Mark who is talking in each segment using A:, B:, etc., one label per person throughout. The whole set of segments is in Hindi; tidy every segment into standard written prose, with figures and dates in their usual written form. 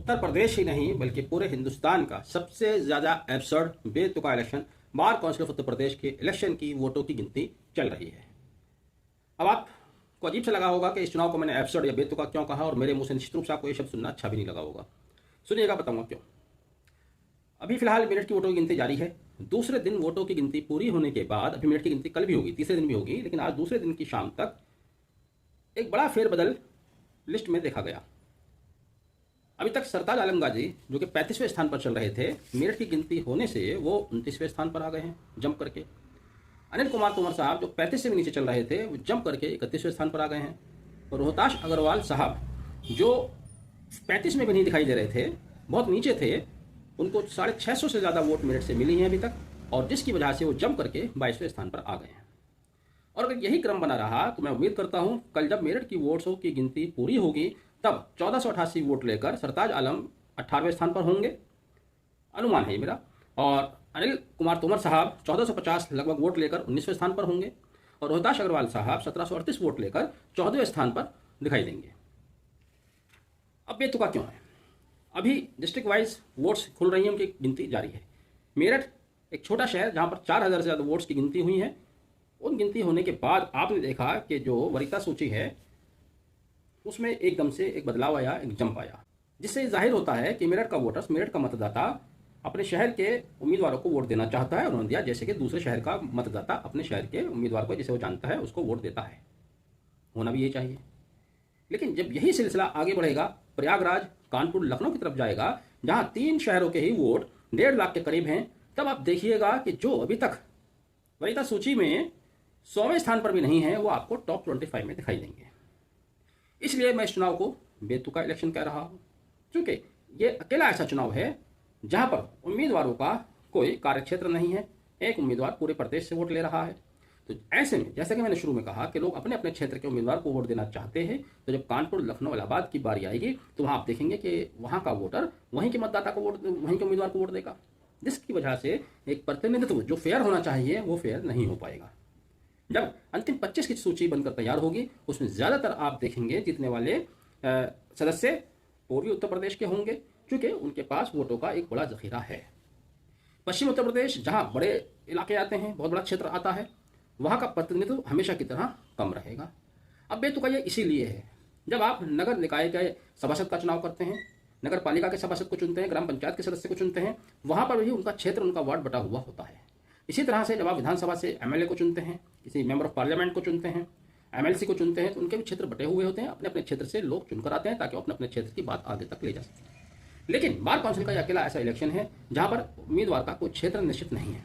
A: उत्तर प्रदेश ही नहीं बल्कि पूरे हिंदुस्तान का सबसे ज़्यादा एब्सर्ड बेतुका election bar council of Uttar Pradesh के इलेक्शन की वोटों की गिनती चल रही है। अब आपको अजीब सा लगा होगा कि इस चुनाव को मैंने एब्सर्ड या बेतुका क्यों कहा, और मेरे मुंह से निश्चित रूप से आपको ये शब्द सुनना अच्छा भी नहीं लगा होगा। सुनिएगा, बताऊंगा क्यों। अभी फिलहाल मिनट की वोटों की गिनती जारी है। दूसरे दिन वोटों की गिनती पूरी होने के बाद, अभी मिनट की गिनती कल भी होगी, तीसरे दिन भी होगी, लेकिन आज दूसरे दिन की शाम तक एक बड़ा फेरबदल लिस्ट में देखा गया। अभी तक सरताज आलम गाजी जो कि 35वें स्थान पर चल रहे थे, मेरठ की गिनती होने से वो 29वें स्थान पर आ गए हैं जंप करके। अनिल कुमार तोमर साहब जो 35 से भी नीचे चल रहे थे, वो जंप करके 31वें स्थान पर आ गए हैं। और रोहताश अग्रवाल साहब जो 35 में भी नहीं दिखाई दे रहे थे, बहुत नीचे थे, उनको 650 से ज़्यादा वोट मेरठ से मिली हैं अभी तक, और जिसकी वजह से वो जंप करके 22वें स्थान पर आ गए हैं। और अगर यही क्रम बना रहा तो मैं उम्मीद करता हूं कल जब मेरठ की वोट्सों की गिनती पूरी होगी तब 1488 वोट लेकर सरताज आलम 18वें स्थान पर होंगे, अनुमान है मेरा। और अनिल कुमार तोमर साहब 1450 लगभग वोट लेकर 19वें स्थान पर होंगे, और रोहताश अग्रवाल साहब 1738 वोट लेकर 14वें स्थान पर दिखाई देंगे। अब बेतुका क्यों है? अभी डिस्ट्रिक्ट वाइज वोट्स खुल रही हैं, उनकी गिनती जारी है। मेरठ एक छोटा शहर जहां पर 4000 से ज़्यादा वोट्स की गिनती हुई है। उन गिनती होने के बाद आपने देखा कि जो वरीयता सूची है उसमें एकदम से एक बदलाव आया, एक जंप आया, जिससे जाहिर होता है कि मेरठ का वोटर्स, मेरठ का मतदाता अपने शहर के उम्मीदवारों को वोट देना चाहता है, और उन्होंने दिया, जैसे कि दूसरे शहर का मतदाता अपने शहर के उम्मीदवार को जिसे वो जानता है उसको वोट देता है। होना भी ये चाहिए। लेकिन जब यही सिलसिला आगे बढ़ेगा, प्रयागराज, कानपुर, लखनऊ की तरफ जाएगा, जहां 3 शहरों के ही वोट 1.5 लाख के करीब हैं, तब आप देखिएगा कि जो अभी तक वरीयता सूची में 100वें स्थान पर भी नहीं है, वो आपको टॉप 25 में दिखाई देंगे। इसलिए मैं इस चुनाव को बेतुका इलेक्शन कह रहा हूं, क्योंकि ये अकेला ऐसा चुनाव है जहां पर उम्मीदवारों का कोई कार्यक्षेत्र नहीं है। एक उम्मीदवार पूरे प्रदेश से वोट ले रहा है। तो ऐसे में, जैसा कि मैंने शुरू में कहा कि लोग अपने अपने क्षेत्र के उम्मीदवार को वोट देना चाहते हैं, तो जब कानपुर, लखनऊ, इलाहाबाद की बारी आएगी तो वहां आप देखेंगे कि वहां का वोटर वहीं के मतदाता को वोट, वहीं के उम्मीदवार को वोट देगा, जिसकी वजह से एक प्रतिनिधित्व जो फेयर होना चाहिए वो फेयर नहीं हो पाएगा। जब अंतिम 25 की सूची बनकर तैयार होगी, उसमें ज़्यादातर आप देखेंगे जीतने वाले सदस्य पूर्वी उत्तर प्रदेश के होंगे, क्योंकि उनके पास वोटों का एक बड़ा जखीरा है। पश्चिम उत्तर प्रदेश, जहां बड़े इलाके आते हैं, बहुत बड़ा क्षेत्र आता है, वहां का प्रतिनिधित्व हमेशा की तरह कम रहेगा। अब बेतुका ये इसीलिए है, जब आप नगर निकाय के सभासद का चुनाव करते हैं, नगर पालिका के सभासद को चुनते हैं, ग्राम पंचायत के सदस्य को चुनते हैं, वहां पर भी उनका क्षेत्र, उनका वार्ड बटा हुआ होता है। इसी तरह से जब आप विधानसभा से एमएलए को चुनते हैं, किसी मेंबर ऑफ पार्लियामेंट को चुनते हैं, एमएलसी को चुनते हैं, तो उनके भी क्षेत्र बटे हुए होते हैं। अपने अपने क्षेत्र से लोग चुनकर आते हैं ताकि वो अपने अपने क्षेत्र की बात आगे तक ले जा सकें। लेकिन बार काउंसिल का अकेला ऐसा इलेक्शन है जहां पर उम्मीदवार का कोई क्षेत्र निश्चित नहीं है,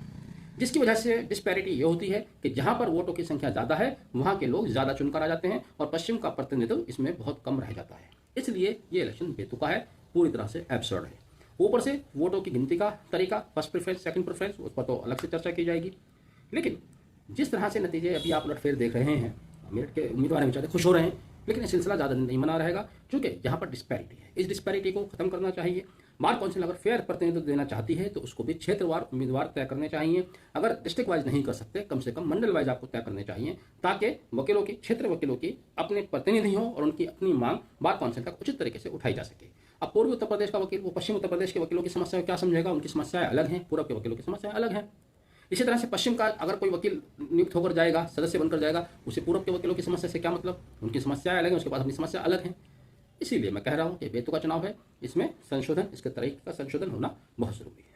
A: जिसकी वजह से डिस्पैरिटी ये होती है कि जहां पर वोटों की संख्या ज़्यादा है वहां के लोग ज़्यादा चुनकर आ जाते हैं, और पश्चिम का प्रतिनिधित्व इसमें बहुत कम रह जाता है। इसलिए ये इलेक्शन बेतुका है, पूरी तरह से एब्सर्ड है। ऊपर से वोटों की गिनती का तरीका, फर्स्ट प्रेफरेंस, सेकंड प्रेफरेंस, उस पर तो अलग से चर्चा की जाएगी। लेकिन जिस तरह से नतीजे अभी आप उलटफेर देख रहे हैं, मेरठ के उम्मीदवार बेचारे खुश हो रहे हैं, लेकिन ये सिलसिला ज़्यादा दिन नहीं बना रहेगा, क्योंकि यहाँ पर डिस्पैरिटी है। इस डिस्पैरिटी को खत्म करना चाहिए। बार काउंसिल अगर फेयर प्रतिनिधित्व देना चाहती है तो उसको भी क्षेत्रवार उम्मीदवार तय करने चाहिए। अगर डिस्ट्रिक्ट वाइज नहीं कर सकते, कम से कम मंडल वाइज आपको तय करने चाहिए, ताकि वकीलों की, क्षेत्र वकीलों की अपने प्रतिनिधि हों और उनकी अपनी मांग बार काउंसिल तक उचित तरीके से उठाई जा सके। अब पूर्वी उत्तर प्रदेश का वकील वो पश्चिम उत्तर प्रदेश के वकीलों की समस्या क्या समझेगा? उनकी समस्याएं अलग हैं, पूर्व के वकीलों की समस्याएं अलग हैं। इसी तरह से पश्चिम का अगर कोई वकील नियुक्त होकर जाएगा, सदस्य बनकर जाएगा, उसे पूर्व के वकीलों की समस्या से क्या मतलब? उनकी समस्याएं अलग हैं, उसके बाद अपनी समस्या अलग है। इसीलिए मैं कह रहा हूं कि बेतुका चुनाव है, इसमें संशोधन, इसके तरीके का संशोधन होना बहुत जरूरी है।